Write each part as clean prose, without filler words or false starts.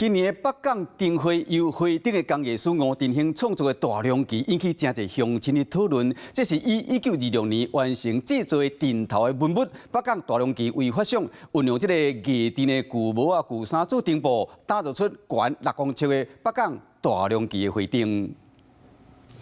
今年北港灯会由会顶的工艺师吴振兴创作的大量旗，引起真侪乡亲的讨论。这是以1926年完成制作的顶头的文物北港大量旗为发想，运用这个艺电的旧帽啊、旧衫做顶部，打造出悬6公尺的北港大量旗的会顶。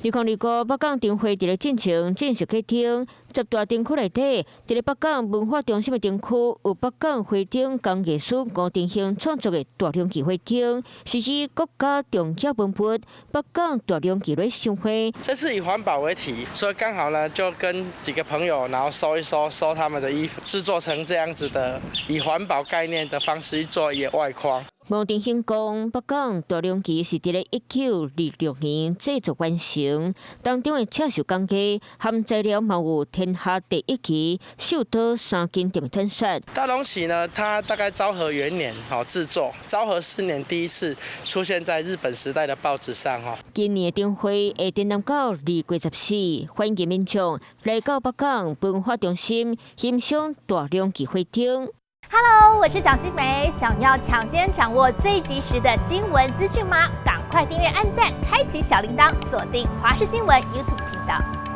2025北港灯会伫咧进程正式启动，10大灯区内底，伫咧北港文化中心的灯区有北港会顶工艺师吴振兴创作的大量旗会顶，是以国家重要文物北港大量旗来相会。这次以环保为题，所以刚好呢就跟几个朋友，然后收他们的衣服，制作成这样子的，以环保概念的方式去做一个外框。吴振兴讲，北港大量旗是伫咧1926年制作完成，当中的刺绣工艺含材料嘛有天下第一旗绣刀3斤点吞刷。大龙旗呢，它大概昭和元年制作，昭和4年第一次出现在日本时代的报纸上今年的灯会会展览到2月14，欢迎民众来到北港文化中心欣赏大量旗会顶。Hello， 我是蒋欣梅。想要抢先掌握最及时的新闻资讯吗？赶快订阅、按赞、开启小铃铛，锁定华视新闻 YouTube 频道。